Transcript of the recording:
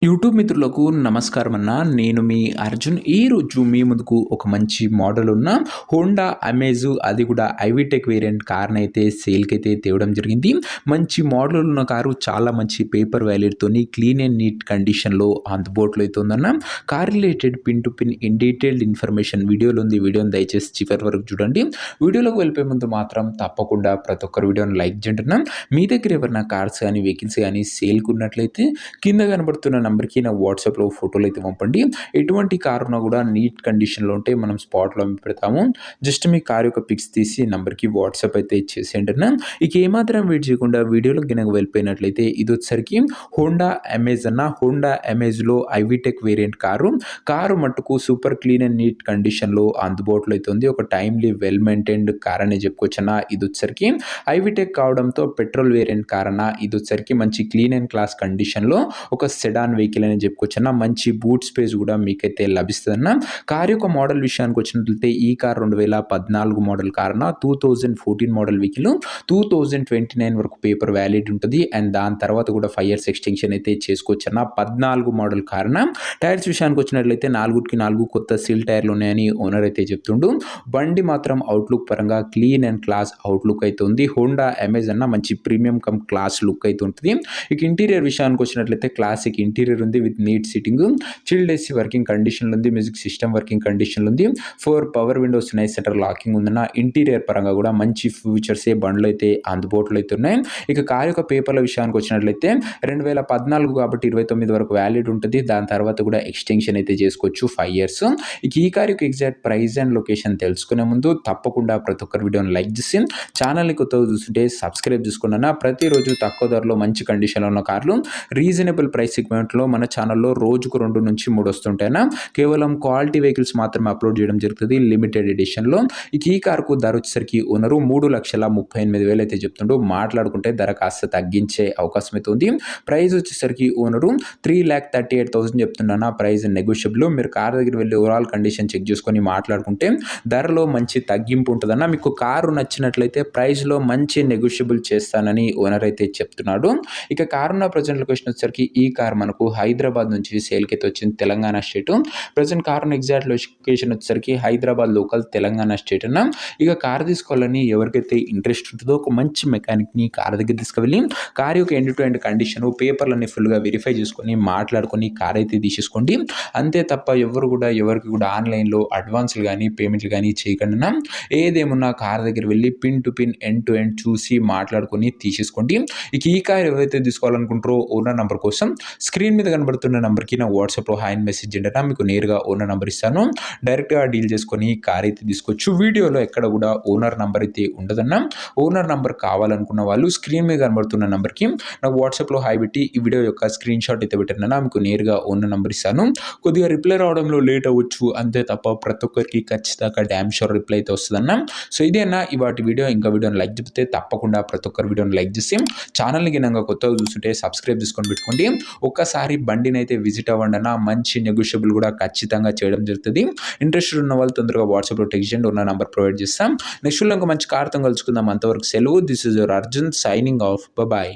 YouTube మిత్రులకు నమస్కారం అన్న. నేను మీ అర్జున్. ఈరోజు మీ ముందుకు ఒక మంచి మోడల్ ఉన్న హోండా అమేజ్ అది కూడా ఐవిటెక్ వేరియంట్ కార్‌నైతే సేల్‌కైతే తేవడం జరిగింది. మంచి మోడల్ ఉన్న కారు చాలా మంచి పేపర్ వ్యాలిడ్‌తోని క్లీన్ అండ్ నీట్ కండిషన్‌లో అందుబాటులో అయితే ఉందన్న. Car related pin to pin in detailed information వీడియోలో ఉంది. వీడియోని దయచేసి చివరి వరకు చూడండి. వీడియోలోకి వెళ్ళిపోయే ముందు మాత్రం తప్పకుండా ప్రతి ఒక్కరు వీడియోని లైక్ చేయండి అన్న. మీ దగ్గర ఎవరైనా కార్స్ గానీ, వెహికల్స్ గానీ సేల్‌కి ఉన్నట్లయితే కింద కనబడుతున్న నంబర్‌కి నా వాట్సాప్‌లో ఫోటోలు అయితే పంపండి. ఎటువంటి కార్ ఉన్నా కూడా నీట్ కండిషన్‌లో ఉంటే మనం స్పాట్‌లో పెడతాము. జస్ట్ మీ కార్ యొక్క పిక్స్ తీసి నంబర్‌కి వాట్సాప్ అయితే ఇచ్చేసేయండి అన్న. ఇక ఏమాత్రం వెయిట్ చేయకుండా వీడియోలోకి గనుక వెళ్ళిపోయినట్లయితే ఇది వచ్చేసరికి హోండా అమేజ్ అన్న. హోండా అమేజ్‌లో ఐవిటెక్ వేరియంట్ కారు. కారు మట్టుకు సూపర్ క్లీన్ అండ్ నీట్ కండిషన్‌లో అందుబాటులో అయితే ఉంది. ఒక టైమ్లీ వెల్ మెయింటైన్డ్ కార్ అనే చెప్పుకోవచ్చన్న. ఇది వచ్చేసరికి ఐవిటెక్ కావడంతో పెట్రోల్ వేరియంట్ కార్ అన్న. ఇది వచ్చేసరికి మంచి క్లీన్ అండ్ క్లాస్ కండిషన్‌లో ఒక సెడాన్ వెహికల్ అని చెప్పుకోవచ్చన్న. మంచి బూట్ స్పేస్ కూడా మీకైతే లభిస్తుందన్న. కార్ యొక్క మోడల్ విషయానికి వచ్చినట్లయితే ఈ కార్ 2014 మోడల్ కార్ అన్న. 2014 మోడల్ వెహికల్ 2029 వరకు పేపర్ వ్యాలిడ్ ఉంటుంది. అండ్ దాని తర్వాత కూడా 5 ఇయర్స్ ఎక్స్టెన్షన్ అయితే చేసుకోవచ్చన్న. 14 మోడల్ కార్ అన్న. టైర్స్ విషయానికి వచ్చినట్లయితే 4 కొత్త సీల్ టైర్లు ఉన్నాయని ఓనర్ అయితే చెప్తుండు. బండి మాత్రం అవుట్లుక్ పరంగా క్లీన్ అండ్ క్లాస్ అవుట్లుక్ అయితే ఉంది. హోండా అమేజ్ అన్న మంచి ప్రీమియం కమ్ క్లాస్ లుక్ అయితే ఉంటుంది. ఇక ఇంటీరియర్ విషయానికి వచ్చినట్లయితే క్లాసిక్ ఇంటీరియర్ ఉంది with neat sitting, chilled AC working కండిషన్లో ఉంది, మ్యూజిక్ సిస్టమ్ వర్కింగ్ కండిషన్లో ఉంది, 4 power windows nice centre locking ఉందన్న. ఇంటీరియర్ పరంగా కూడా మంచి ఫీచర్సే బండ్లు అయితే అందుబాటులో అయితే ఉన్నాయి. ఇక కార్ యొక్క పేపర్ల విషయానికి వచ్చినట్లయితే 2014 కాబట్టి 29 వరకు వ్యాలిడ్ ఉంటుంది. దాని తర్వాత కూడా ఎక్స్టెన్షన్ అయితే చేసుకోవచ్చు 5 ఇయర్స్. ఇక ఈ కార్ యొక్క ఎగ్జాక్ట్ ప్రైస్ అండ్ లొకేషన్ తెలుసుకునే ముందు తప్పకుండా ప్రతి ఒక్కరు వీడియోని లైక్ చేసి ఛానల్ని కొత్తగా చూస్తుంటే సబ్స్క్రైబ్ చేసుకున్నా. ప్రతిరోజు తక్కువ ధరలో మంచి కండిషన్లో ఉన్న కార్లు రీజనబుల్ ప్రైస్ సెగ్మెంట్లో మన ఛానల్లో రోజుకు 2 నుంచి 3 వస్తుంటాయినా. కేవలం క్వాలిటీ వెహికల్స్ మాత్రమే అప్లోడ్ చేయడం జరుగుతుంది లిమిటెడ్ ఎడిషన్లో. ఇక ఈ కార్కు ధర వచ్చేసరికి ఓనరు 3,38,000 అయితే చెప్తుండో. మాట్లాడుకుంటే ధర కాస్త తగ్గించే అవకాశం అయితే ఉంది. ప్రైస్ వచ్చేసరికి ఓనరు 3,38,000 చెప్తున్నా. Price negotiable. మీరు కార్ దగ్గర వెళ్ళి ఓవరాల్ కండిషన్ చెక్ చేసుకొని మాట్లాడుకుంటే ధరలో మంచి తగ్గింపు ఉంటుందన్న. మీకు కారు నచ్చినట్లయితే ప్రైస్లో మంచి నెగోషియబుల్ చేస్తానని ఓనర్ అయితే చెప్తున్నాడు. ఇక కార్ ఉన్న ప్రజెంట్ లొకేషన్ వచ్చేసరికి ఈ కార్ మనకు హైదరాబాద్ నుంచి సేల్కి అయితే వచ్చింది, Telangana state. Present car exact location వచ్చేసరికి హైదరాబాద్ లోకల్ తెలంగాణ స్టేట్ అన్న. ఇక కార్ తీసుకోవాలని ఎవరికైతే ఇంట్రెస్ట్ ఉంటుందో ఒక మంచి మెకానిక్ని కార్ దగ్గర తీసుకువెళ్ళి కార్ యొక్క ఎండ్ టు ఎండ్ కండిషన్ పేపర్లన్నీ ఫుల్గా వెరిఫై చేసుకొని మాట్లాడుకొని కార్ అయితే తీసేసుకోండి. అంతే తప్ప ఎవరికి కూడా ఆన్లైన్లో అడ్వాన్స్లు కానీ పేమెంట్లు కానీ చేయకుండా ఏదేమున్నా కార్ దగ్గర వెళ్ళి pin to pin end to end చూసి మాట్లాడుకొని తీసేసుకోండి. ఇక ఈ కార్ ఎవరైతే తీసుకోవాలనుకుంటారో ఓనర్ నంబర్ కోసం స్క్రీన్ మీద కనబడుతున్న నంబర్కి నా వాట్సాప్లో హాయ్ మెసేజ్ చేయండి. మీకు నేరుగా ఓనర్ నంబర్ ఇస్తాను. డైరెక్ట్గా డీల్ చేసుకొని కార్ అయితే తీసుకోవచ్చు. వీడియోలో ఎక్కడ కూడా ఓనర్ నంబర్ అయితే ఉండదన్న. ఓనర్ నంబర్ కావాలనుకున్న వాళ్ళు స్క్రీన్ మీద కనబడుతున్న నంబర్కి నాకు వాట్సాప్లో హాయ్ పెట్టి ఈ వీడియో యొక్క స్క్రీన్ షాట్ అయితే పెట్టినా మీకు నేరుగా ఓనర్ నంబర్ ఇస్తాను. కొద్దిగా రిప్లై రావడంలో లేట్ అవ్వచ్చు అంతే తప్ప ప్రతి ఒక్కరికి ఖచ్చితంగా డ్యామ్ షూర్ రిప్లై అయితే వస్తుందన్న. సో ఇదేనా ఇవాటి వీడియో. ఇంకా వీడియోని లైక్ చెప్తే తప్పకుండా ప్రతి ఒక్కరు వీడియోని లైక్ చేసి ఛానల్ని గినంగా కొత్తగా చూస్తుంటే సబ్స్క్రైబ్ చేసుకొని పెట్టుకోండి. ఒక్కసారి బండిని అయితే విజిట్ అవ్వండి అన్న. మంచి నెగోషియబుల్ కూడా ఖచ్చితంగా చేయడం జరుగుతుంది. ఇంట్రెస్టెడ్ ఉన్న వాళ్ళు తొందరగా వాట్సాప్లో టెక్స్ట్ చేయండి. ఉన్న నెంబర్ ప్రొవైడ్ చేస్తాం. నెక్స్ట్ ఇంకా మంచి కార్తో కలుసుకుందాం. అంతవరకు సెలవు. This is your Arjun signing off. Bye.